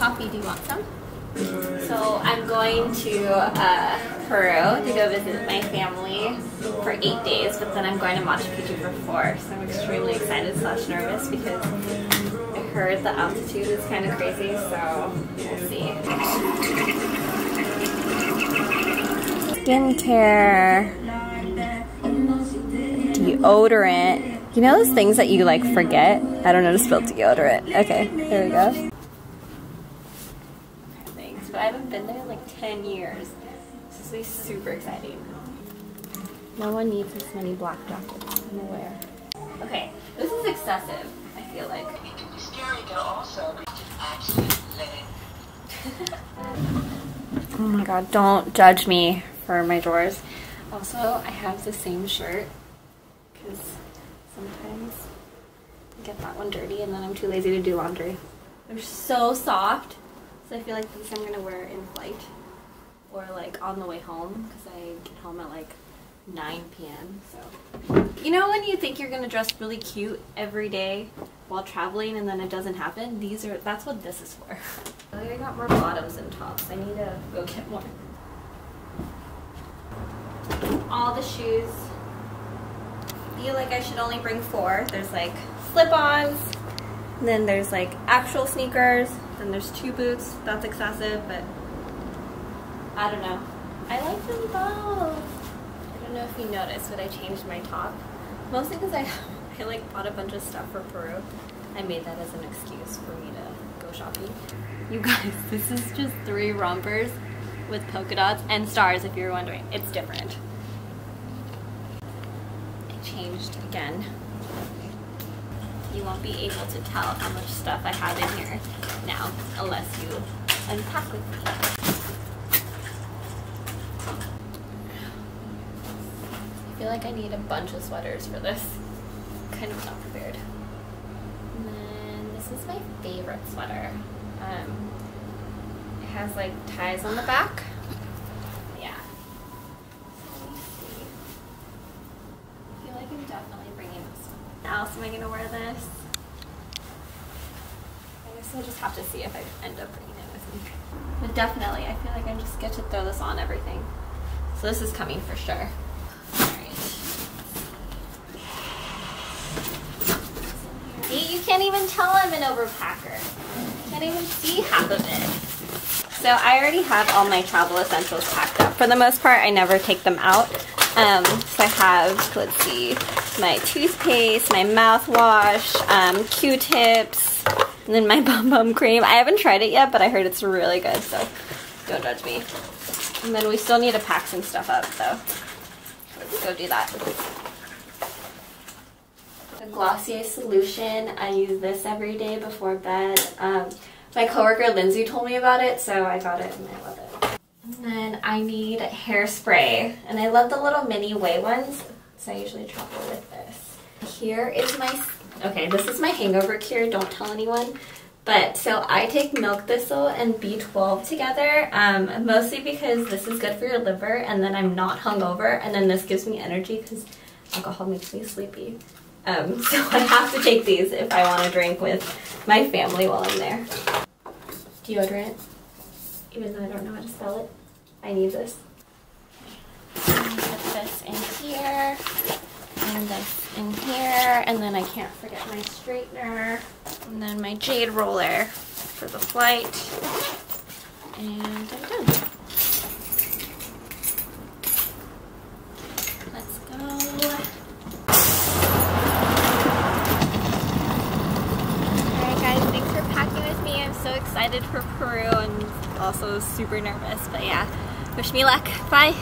coffee. Do you want some? So I'm going to Peru to go visit my family for 8 days, but then I'm going to Machu Picchu for 4. So I'm extremely excited / nervous because I heard the altitude is kind of crazy, so we'll see. Skincare. Deodorant. You know those things that you like forget? I don't know to spell deodorant. Okay, there we go. Okay, thanks. But I haven't been there in like 10 years. This is gonna be super exciting. No one needs this many black jackets. I'm aware. Okay, this is excessive, I feel like. Oh my god, don't judge me for my drawers. Also, I have the same shirt because sometimes I get that one dirty and then I'm too lazy to do laundry. They're so soft, so I feel like these I'm gonna wear in flight or like on the way home because I get home at like 9 p.m. So, you know when you think you're gonna dress really cute every day while traveling and then it doesn't happen? That's what this is for. I got more bottoms and tops. I need to go get more. All the shoes. I feel like I should only bring 4. There's like slip-ons, and then there's like actual sneakers, then there's 2 boots. That's excessive, but I don't know. I like them both. I don't know if you noticed, but I changed my top. Mostly because I like bought a bunch of stuff for Peru. I made that as an excuse for me to go shopping. You guys, this is just 3 rompers with polka dots and stars if you're wondering. It's different. I changed again. You won't be able to tell how much stuff I have in here now unless you unpack with me. I feel like I need a bunch of sweaters for this. Kind of not prepared. And then this is my favorite sweater. It has like ties on the back. Yeah. So let me see. I feel like I'm definitely bringing this one. How else am I gonna wear this? I guess we'll just have to see if I end up bringing it with me. But definitely, I feel like I just get to throw this on everything. So this is coming for sure. You can't even tell I'm an overpacker. You can't even see half of it. So I already have all my travel essentials packed up. For the most part, I never take them out. So I have, let's see, my toothpaste, my mouthwash, Q-tips, and then my bum bum cream. I haven't tried it yet, but I heard it's really good, so don't judge me. And then we still need to pack some stuff up, so let's go do that. Glossier solution. I use this every day before bed. My coworker Lindsay told me about it, so I got it and I love it. And then I need hairspray, and I love the little mini way ones, so I usually travel with this. Here is my, okay, this is my hangover cure, don't tell anyone. But so I take milk thistle and B12 together, mostly because this is good for your liver, and then I'm not hungover, and then this gives me energy because alcohol makes me sleepy. So I have to take these if I want to drink with my family while I'm there. Deodorant, even though I don't know how to spell it, I need this. Put this in here, and this in here, and then I can't forget my straightener, and then my jade roller for the flight, and I'm done. Let's go. So excited for Peru and also super nervous, but yeah, wish me luck. Bye.